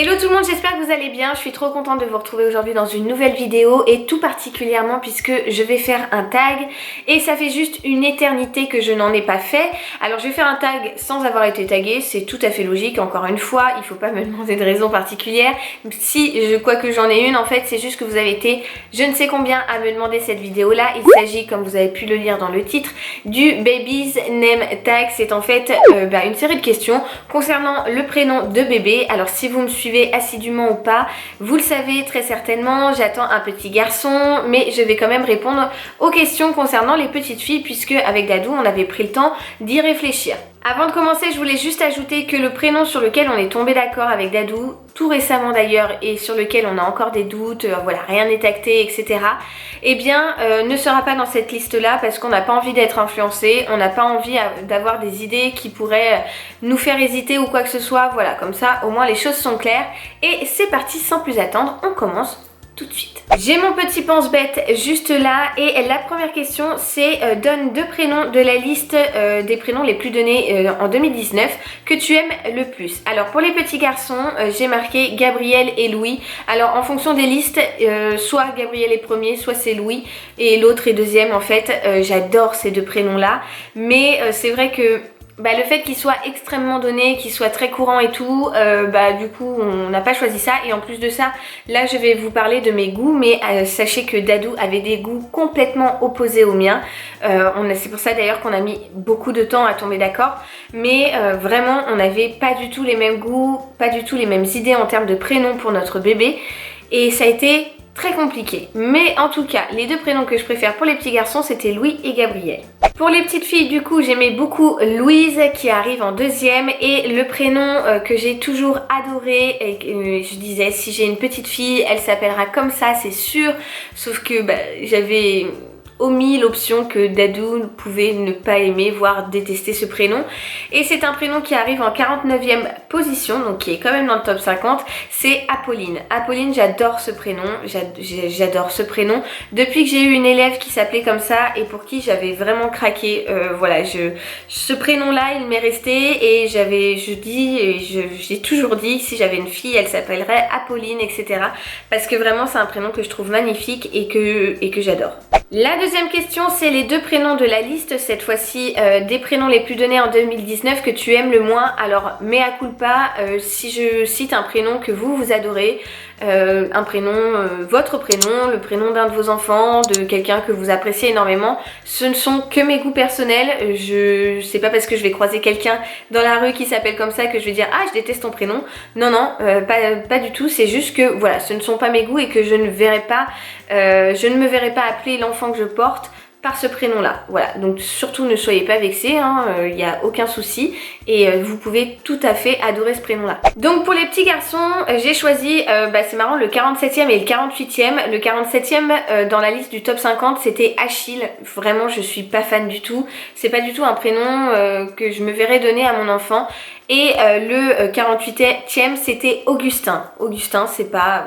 Hello tout le monde, j'espère que vous allez bien. Je suis trop contente de vous retrouver aujourd'hui dans une nouvelle vidéo et tout particulièrement puisque je vais faire un tag et ça fait juste une éternité que je n'en ai pas fait. Alors je vais faire un tag sans avoir été taguée, c'est tout à fait logique. Encore une fois, il ne faut pas me demander de raison particulière. Quoique j'en ai une, en fait c'est juste que vous avez été je ne sais combien à me demander cette vidéo là. Il s'agit, comme vous avez pu le lire dans le titre, du Baby's Name Tag. C'est en fait une série de questions concernant le prénom de bébé. Alors si vous me suivez assidûment ou pas, vous le savez très certainement, j'attends un petit garçon, mais je vais quand même répondre aux questions concernant les petites filles puisque avec Dadou on avait pris le temps d'y réfléchir. Avant de commencer, je voulais juste ajouter que le prénom sur lequel on est tombé d'accord avec Dadou, tout récemment d'ailleurs, et sur lequel on a encore des doutes, voilà, rien n'est acté, etc. Eh bien, ne sera pas dans cette liste-là parce qu'on n'a pas envie d'être influencé, on n'a pas envie d'avoir des idées qui pourraient nous faire hésiter ou quoi que ce soit. Voilà, comme ça, au moins les choses sont claires. Et c'est parti, sans plus attendre, on commence tout de suite. J'ai mon petit pense-bête juste là et la première question c'est donne deux prénoms de la liste des prénoms les plus donnés en 2019 que tu aimes le plus. Alors pour les petits garçons, j'ai marqué Gabriel et Louis. Alors en fonction des listes, soit Gabriel est premier, soit c'est Louis et l'autre est deuxième en fait. J'adore ces deux prénoms là, mais c'est vrai que le fait qu'il soit extrêmement donné, qu'il soit très courant et tout, du coup on n'a pas choisi ça. Et en plus de ça, là je vais vous parler de mes goûts, mais sachez que Dadou avait des goûts complètement opposés aux miens. C'est pour ça d'ailleurs qu'on a mis beaucoup de temps à tomber d'accord. Mais vraiment on n'avait pas du tout les mêmes goûts, pas du tout les mêmes idées en termes de prénoms pour notre bébé. Et ça a été très compliqué. Mais en tout cas, les deux prénoms que je préfère pour les petits garçons, c'était Louis et Gabriel. Pour les petites filles, du coup, j'aimais beaucoup Louise qui arrive en deuxième et le prénom que j'ai toujours adoré et que je disais si j'ai une petite fille, elle s'appellera comme ça, c'est sûr. Sauf que j'avais omis l'option que Dadou pouvait ne pas aimer, voire détester ce prénom. Et c'est un prénom qui arrive en 49e position, donc qui est quand même dans le top 50, c'est Apolline. Apolline, j'adore ce prénom, j'adore ce prénom. Depuis que j'ai eu une élève qui s'appelait comme ça et pour qui j'avais vraiment craqué, ce prénom-là, il m'est resté et j'ai toujours dit, si j'avais une fille, elle s'appellerait Apolline, etc. Parce que vraiment, c'est un prénom que je trouve magnifique et que j'adore. La deuxième question, c'est les deux prénoms de la liste, cette fois-ci des prénoms les plus donnés en 2019 que tu aimes le moins. Alors, mea culpa, si je cite un prénom que vous adorez, un prénom, votre prénom, le prénom d'un de vos enfants, de quelqu'un que vous appréciez énormément, ce ne sont que mes goûts personnels. C'est pas parce que je vais croiser quelqu'un dans la rue qui s'appelle comme ça que je vais dire ah je déteste ton prénom. Non, pas du tout, c'est juste que voilà, ce ne sont pas mes goûts et que je ne me verrai pas appeler l'enfant que je porte par ce prénom là. Voilà, donc surtout ne soyez pas vexés, il n'y a aucun souci et vous pouvez tout à fait adorer ce prénom là. Donc pour les petits garçons, j'ai choisi, c'est marrant, le 47e et le 48e. Le 47e dans la liste du top 50 c'était Achille. Vraiment je suis pas fan du tout, c'est pas du tout un prénom que je me verrais donner à mon enfant. Et le 48e c'était Augustin. Augustin, c'est pas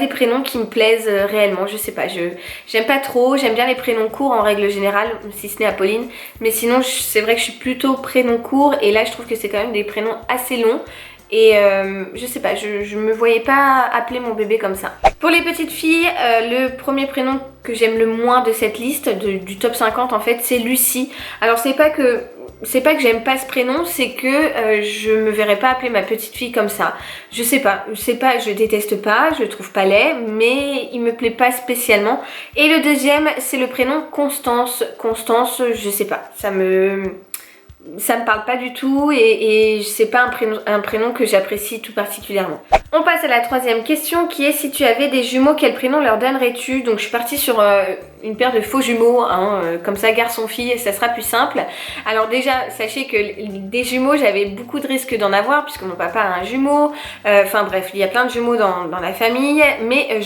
des prénoms qui me plaisent réellement, je sais pas, j'aime pas trop, j'aime bien les prénoms courts en règle générale, si ce n'est Apolline, mais sinon c'est vrai que je suis plutôt prénom court et là je trouve que c'est quand même des prénoms assez longs. Et je sais pas, je me voyais pas appeler mon bébé comme ça. Pour les petites filles, le premier prénom que j'aime le moins de cette liste, du top 50 en fait, c'est Lucie. Alors c'est pas que j'aime pas ce prénom, c'est que je me verrais pas appeler ma petite fille comme ça. Je sais pas, je déteste pas, je le trouve pas laid, mais il me plaît pas spécialement. Et le deuxième, c'est le prénom Constance. Constance, je sais pas, ça me parle pas du tout et c'est pas un prénom que j'apprécie tout particulièrement. On passe à la troisième question qui est si tu avais des jumeaux, quel prénom leur donnerais-tu? Donc je suis partie sur une paire de faux jumeaux, comme ça garçon-fille, ça sera plus simple. Alors déjà, sachez que des jumeaux, j'avais beaucoup de risques d'en avoir puisque mon papa a un jumeau. Enfin bref, il y a plein de jumeaux dans la famille, mais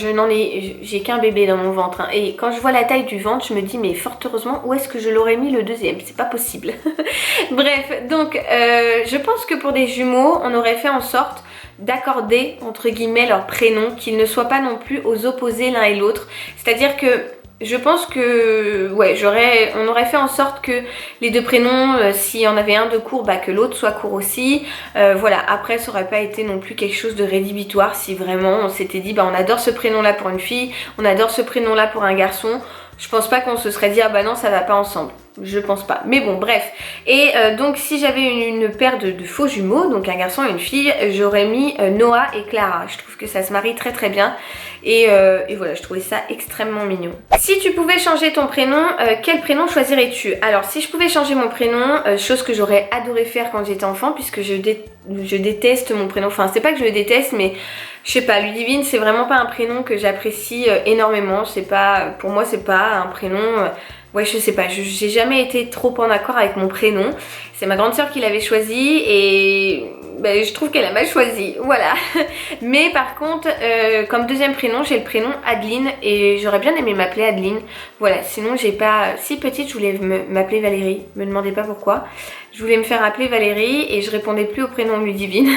j'ai qu'un bébé dans mon ventre. Et quand je vois la taille du ventre, je me dis mais fort heureusement, où est-ce que je l'aurais mis le deuxième? C'est pas possible. Bref, donc je pense que pour des jumeaux, on aurait fait en sorte d'accorder entre guillemets leur prénom, qu'ils ne soient pas non plus aux opposés l'un et l'autre. C'est-à-dire que je pense que ouais, on aurait fait en sorte que les deux prénoms, s'il y en avait un de court, bah, que l'autre soit court aussi. Voilà, après ça aurait pas été non plus quelque chose de rédhibitoire si vraiment on s'était dit bah on adore ce prénom là pour une fille, on adore ce prénom là pour un garçon. Je pense pas qu'on se serait dit ah bah non ça va pas ensemble. Je pense pas. Mais bon bref. Et donc si j'avais une paire de faux jumeaux, donc un garçon et une fille, j'aurais mis Noah et Clara. Je trouve que ça se marie très très bien. Et voilà, je trouvais ça extrêmement mignon. Si tu pouvais changer ton prénom, quel prénom choisirais-tu? Alors si je pouvais changer mon prénom, chose que j'aurais adoré faire quand j'étais enfant, puisque je déteste mon prénom. Enfin c'est pas que je le déteste, mais je sais pas, Ludivine c'est vraiment pas un prénom que j'apprécie énormément. C'est pas, pour moi c'est pas un prénom... Ouais, je sais pas, j'ai jamais été trop en accord avec mon prénom. C'est ma grande soeur qui l'avait choisi et ben, je trouve qu'elle a mal choisi, voilà. Mais par contre, comme deuxième prénom, j'ai le prénom Adeline et j'aurais bien aimé m'appeler Adeline. Voilà, sinon j'ai pas... Si petite, je voulais m'appeler Valérie, me demandez pas pourquoi. Je voulais me faire appeler Valérie et je répondais plus au prénom Ludivine.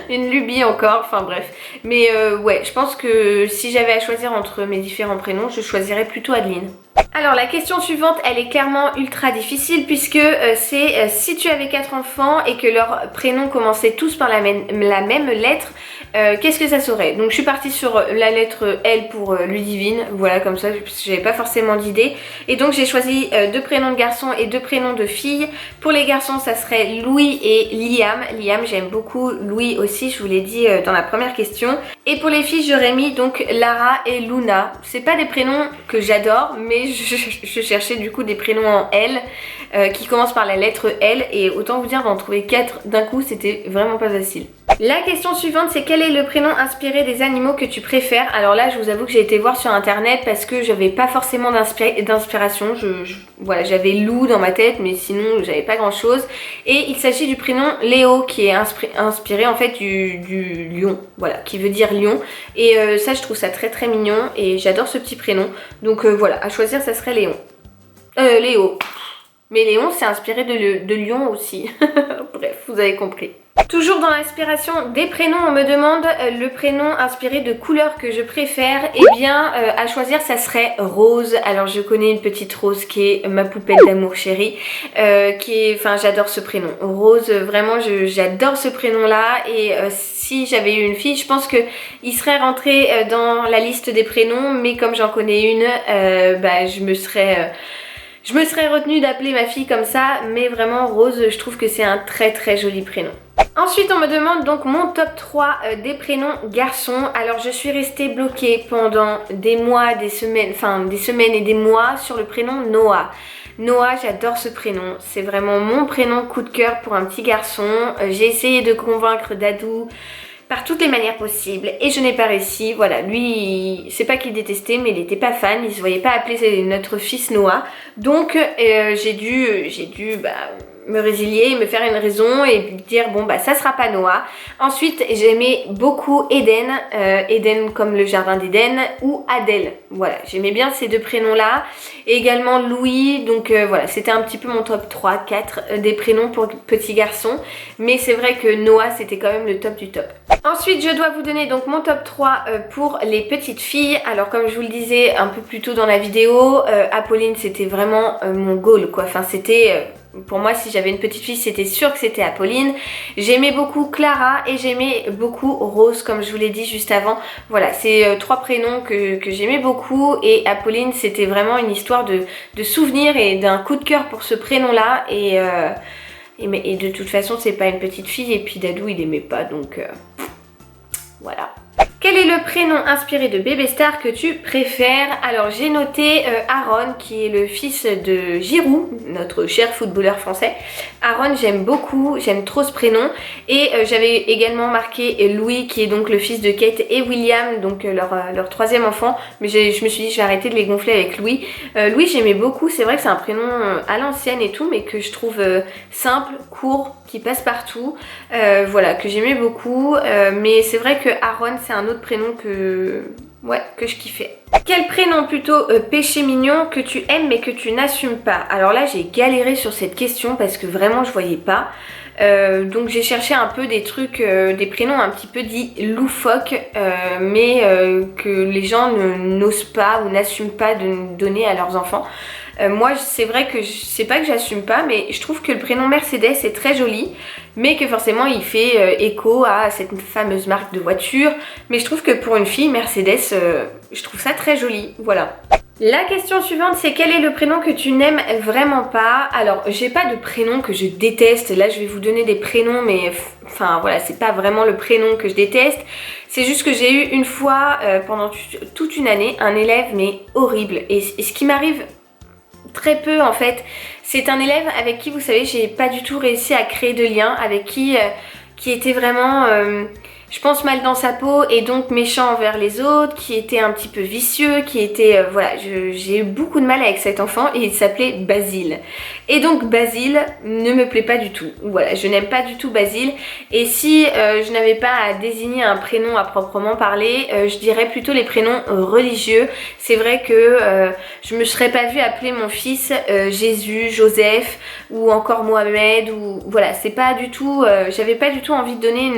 Une lubie encore, enfin bref. Mais ouais, je pense que si j'avais à choisir entre mes différents prénoms, je choisirais plutôt Adeline. Alors la question suivante, elle est clairement ultra difficile puisque c'est si tu avais 4 enfants et que leurs prénoms commençaient tous par la même lettre, qu'est-ce que ça serait? Donc je suis partie sur la lettre L pour Ludivine, voilà comme ça, j'avais pas forcément d'idée. Et donc j'ai choisi 2 prénoms de garçons et 2 prénoms de filles. Pour les garçons ça serait Louis et Liam. Liam j'aime beaucoup, Louis aussi, je vous l'ai dit dans la première question. Et pour les filles j'aurais mis donc Lara et Luna. C'est pas des prénoms que j'adore mais je cherchais du coup des prénoms en L qui commencent par la lettre L et autant vous dire d'en trouver 4 d'un coup c'était vraiment pas facile. La question suivante c'est quel est le prénom inspiré des animaux que tu préfères? Alors là je vous avoue que j'ai été voir sur internet parce que j'avais pas forcément d'inspiration, voilà, j'avais loup dans ma tête mais sinon j'avais pas grand chose et il s'agit du prénom Léo qui est inspiré en fait du lion, voilà, qui veut dire lion et ça je trouve ça très très mignon et j'adore ce petit prénom donc voilà, à choisir ça serait Léon. Léo. Mais Léon c'est inspiré de lion aussi. Bref, vous avez compris. Toujours dans l'inspiration des prénoms, on me demande le prénom inspiré de couleurs que je préfère. Eh bien, à choisir, ça serait Rose. Alors, je connais une petite Rose qui est ma poupette d'amour chérie. Enfin, j'adore ce prénom. Rose, vraiment, j'adore ce prénom-là. Et si j'avais eu une fille, je pense qu'il serait rentré dans la liste des prénoms. Mais comme j'en connais une, bah, je me serais retenue d'appeler ma fille comme ça, mais vraiment Rose, je trouve que c'est un très très joli prénom. Ensuite on me demande donc mon top 3 des prénoms garçons. Alors je suis restée bloquée pendant des mois, des semaines et des mois sur le prénom Noah. Noah, j'adore ce prénom, c'est vraiment mon prénom coup de cœur pour un petit garçon. J'ai essayé de convaincre Dadou par toutes les manières possibles et je n'ai pas réussi. Voilà, lui, c'est pas qu'il détestait mais il était pas fan, il se voyait pas appeler notre fils Noah. Donc j'ai dû me résilier, me faire une raison et dire bon bah ça sera pas Noah. Ensuite j'aimais beaucoup Eden, Eden comme le jardin d'Éden ou Adèle. Voilà, j'aimais bien ces deux prénoms là. Et également Louis, donc voilà, c'était un petit peu mon top 3, 4 des prénoms pour petits garçons. Mais c'est vrai que Noah c'était quand même le top du top. Ensuite je dois vous donner donc mon top 3 pour les petites filles. Alors comme je vous le disais un peu plus tôt dans la vidéo, Apolline c'était vraiment mon goal quoi. Enfin c'était... pour moi si j'avais une petite fille c'était sûr que c'était Apolline. J'aimais beaucoup Clara et j'aimais beaucoup Rose comme je vous l'ai dit juste avant. Voilà, c'est 3 prénoms que j'aimais beaucoup et Apolline c'était vraiment une histoire de souvenirs et d'un coup de cœur pour ce prénom là et de toute façon c'est pas une petite fille et puis Dadou il aimait pas donc voilà. Quel est le prénom inspiré de Bébé Star que tu préfères? Alors j'ai noté Aaron qui est le fils de Giroud, notre cher footballeur français. Aaron j'aime beaucoup, j'aime trop ce prénom. Et j'avais également marqué Louis qui est donc le fils de Kate et William, donc leur troisième enfant. Mais je me suis dit je vais arrêter de les gonfler avec Louis. Louis j'aimais beaucoup, c'est vrai que c'est un prénom à l'ancienne et tout mais que je trouve simple, court, qui passe partout. Voilà, que j'aimais beaucoup. Mais c'est vrai que Aaron c'est un autre prénom Ouais, que je kiffais. Quel prénom plutôt péché mignon que tu aimes mais que tu n'assumes pas? Alors là j'ai galéré sur cette question parce que vraiment je voyais pas. Donc j'ai cherché un peu des trucs, des prénoms un petit peu dits loufoques, mais que les gens n'osent pas ou n'assument pas de donner à leurs enfants. Moi c'est vrai que c'est pas que j'assume pas, mais je trouve que le prénom Mercedes est très joli, mais que forcément il fait écho à cette fameuse marque de voiture. Mais je trouve que pour une fille, Mercedes, je trouve ça très joli, voilà. La question suivante, c'est quel est le prénom que tu n'aimes vraiment pas? Alors, j'ai pas de prénom que je déteste. Là, je vais vous donner des prénoms, mais enfin voilà, c'est pas vraiment le prénom que je déteste. C'est juste que j'ai eu une fois, pendant toute une année, un élève mais horrible. Et ce qui m'arrive très peu en fait, c'est un élève avec qui, vous savez, j'ai pas du tout réussi à créer de lien, avec qui était vraiment... je pense mal dans sa peau et donc méchant envers les autres, qui était un petit peu vicieux, qui était... voilà, j'ai eu beaucoup de mal avec cet enfant et il s'appelait Basile. Et donc Basile ne me plaît pas du tout. Voilà, je n'aime pas du tout Basile. Et si je n'avais pas à désigner un prénom à proprement parler, je dirais plutôt les prénoms religieux. C'est vrai que je me serais pas vue appeler mon fils Jésus, Joseph ou encore Mohamed, ou voilà, c'est pas du tout... j'avais pas du tout envie de donner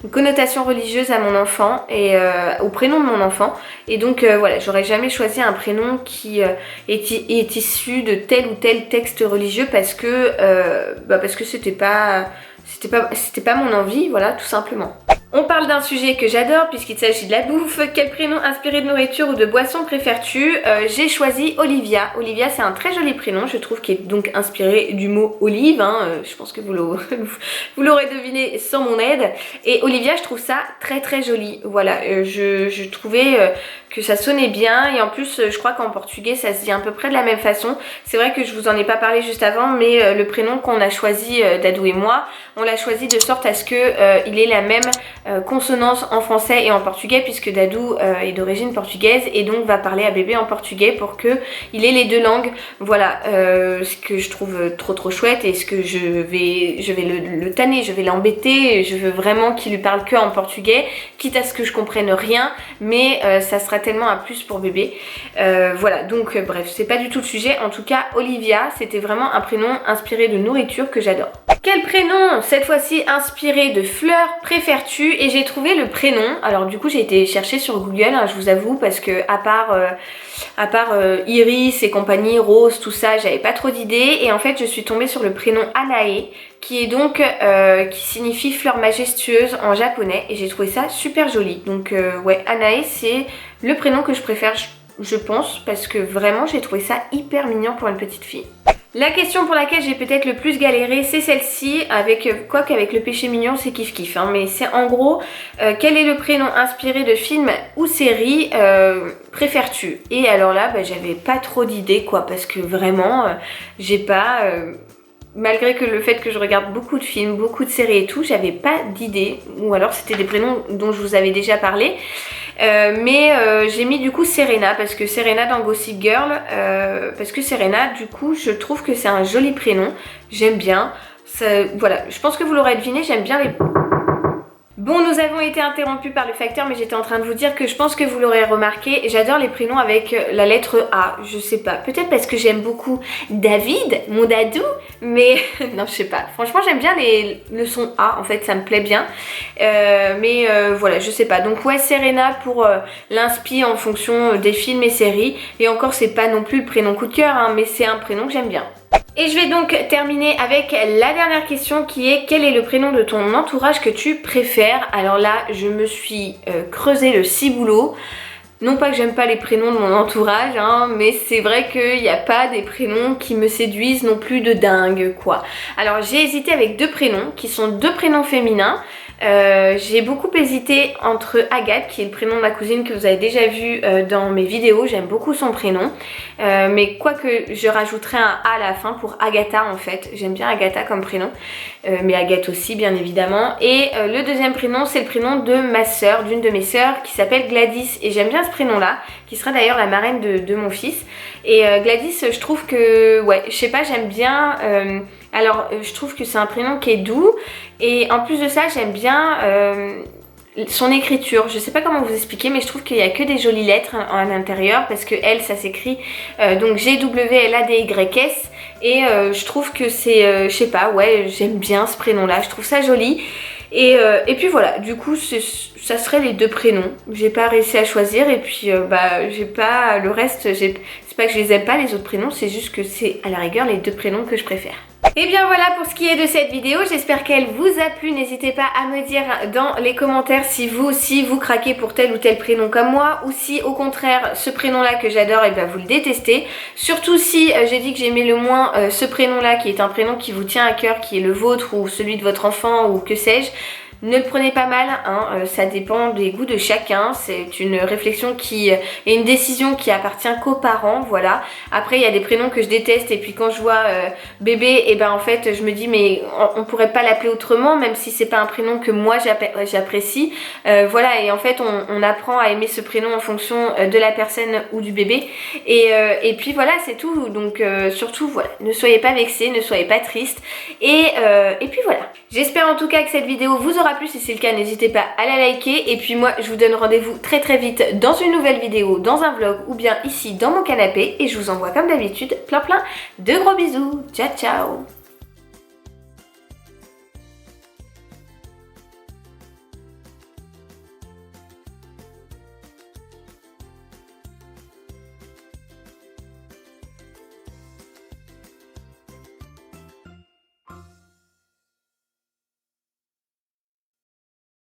une connotation religieuse à mon enfant et au prénom de mon enfant, et donc voilà, j'aurais jamais choisi un prénom qui est issu de tel ou tel texte religieux parce que c'était pas mon envie, voilà, tout simplement. On parle d'un sujet que j'adore puisqu'il s'agit de la bouffe. Quel prénom inspiré de nourriture ou de boisson préfères-tu? J'ai choisi Olivia. Olivia, c'est un très joli prénom, je trouve, qui est donc inspiré du mot olive, hein. Je pense que vous l'aurez deviné sans mon aide. Et Olivia, je trouve ça très très joli. Voilà, je trouvais que ça sonnait bien, et en plus je crois qu'en portugais ça se dit à peu près de la même façon. C'est vrai que je vous en ai pas parlé juste avant, mais le prénom qu'on a choisi, Dadou et moi, on l'a choisi de sorte à ce que il ait la même consonance en français et en portugais, puisque Dadou est d'origine portugaise et donc va parler à bébé en portugais pour que il ait les deux langues. Voilà, ce que je trouve trop chouette, et ce que je vais le tanner, je vais l'embêter, je veux vraiment qu'il lui parle que en portugais, quitte à ce que je comprenne rien, mais ça sera tellement un plus pour bébé. Voilà, donc bref, c'est pas du tout le sujet. En tout cas, Olivia, c'était vraiment un prénom inspiré de nourriture que j'adore. Quel prénom, cette fois-ci inspiré de fleurs, préfères-tu? Et j'ai trouvé le prénom, alors du coup j'ai été chercher sur Google, hein, je vous avoue, parce que à part Iris et compagnie, Rose, tout ça, j'avais pas trop d'idées, et en fait je suis tombée sur le prénom Anae, qui est donc qui signifie fleur majestueuse en japonais, et j'ai trouvé ça super joli. Donc ouais, Anae, c'est le prénom que je préfère, je pense, parce que vraiment j'ai trouvé ça hyper mignon pour une petite fille. La question pour laquelle j'ai peut-être le plus galéré, c'est celle-ci, avec quoi qu'avec le péché mignon c'est kiff kiff, hein, mais c'est en gros quel est le prénom inspiré de film ou série préfères-tu? Et alors là j'avais pas trop d'idées quoi, parce que vraiment j'ai pas... malgré que le fait que je regarde beaucoup de films, beaucoup de séries et tout, j'avais pas d'idée, ou alors c'était des prénoms dont je vous avais déjà parlé. Mais j'ai mis du coup Serena, parce que Serena dans Gossip Girl, parce que Serena, du coup, je trouve que c'est un joli prénom, j'aime bien. Voilà, je pense que vous l'aurez deviné, j'aime bien les... Bon, nous avons été interrompus par le facteur, mais j'étais en train de vous dire que je pense que vous l'aurez remarqué, j'adore les prénoms avec la lettre A, je sais pas, peut-être parce que j'aime beaucoup David, mon dadou, mais non, je sais pas, franchement j'aime bien le son A, en fait, ça me plaît bien, mais voilà, je sais pas, donc ouais, Serena pour l'inspi en fonction des films et séries, et encore c'est pas non plus le prénom coup de cœur, hein, mais c'est un prénom que j'aime bien. Et je vais donc terminer avec la dernière question qui est: quel est le prénom de ton entourage que tu préfères? Alors là, je me suis creusé le ciboulot. Non pas que j'aime pas les prénoms de mon entourage, hein, mais c'est vrai qu'il n'y a pas des prénoms qui me séduisent non plus de dingue, quoi. Alors j'ai hésité avec deux prénoms, qui sont deux prénoms féminins. J'ai beaucoup hésité entre Agathe, qui est le prénom de ma cousine que vous avez déjà vu dans mes vidéos, j'aime beaucoup son prénom, mais quoique je rajouterai un A à la fin pour Agatha en fait, j'aime bien Agatha comme prénom, mais Agathe aussi bien évidemment. Et le deuxième prénom, c'est le prénom de ma soeur, d'une de mes sœurs, qui s'appelle Gladys, et j'aime bien ce prénom là, qui sera d'ailleurs la marraine de mon fils. Et Gladys, je trouve que, ouais, je sais pas, j'aime bien... alors je trouve que c'est un prénom qui est doux, et en plus de ça j'aime bien son écriture, je sais pas comment vous expliquer, mais je trouve qu'il y a que des jolies lettres à l'intérieur, parce que elle, ça s'écrit donc GWLADYS, et je trouve que c'est, je sais pas, ouais, j'aime bien ce prénom-là, je trouve ça joli. Et puis voilà, du coup ça serait les deux prénoms. J'ai pas réussi à choisir, et puis bah j'ai pas le reste, c'est pas que je les aime pas les autres prénoms, c'est juste que c'est à la rigueur les deux prénoms que je préfère. Et bien voilà pour ce qui est de cette vidéo, j'espère qu'elle vous a plu. N'hésitez pas à me dire dans les commentaires si vous aussi vous craquez pour tel ou tel prénom comme moi, ou si au contraire ce prénom là que j'adore et ben vous le détestez. Surtout si j'ai dit que j'aimais le moins ce prénom là, qui est un prénom qui vous tient à cœur, qui est le vôtre ou celui de votre enfant ou que sais-je. Ne le prenez pas mal, hein, ça dépend des goûts de chacun, c'est une réflexion qui est une décision qui appartient qu'aux parents, voilà. Après il y a des prénoms que je déteste, et puis quand je vois bébé, et ben en fait je me dis mais on pourrait pas l'appeler autrement, même si c'est pas un prénom que moi j'apprécie, voilà. Et en fait on apprend à aimer ce prénom en fonction de la personne ou du bébé, et puis voilà, c'est tout. Donc surtout voilà, ne soyez pas vexés, ne soyez pas tristes, et puis voilà. J'espère en tout cas que cette vidéo vous aura plu. Si c'est le cas, n'hésitez pas à la liker, et puis moi je vous donne rendez-vous très vite dans une nouvelle vidéo, dans un vlog, ou bien ici dans mon canapé, et je vous envoie comme d'habitude plein de gros bisous. Ciao ciao.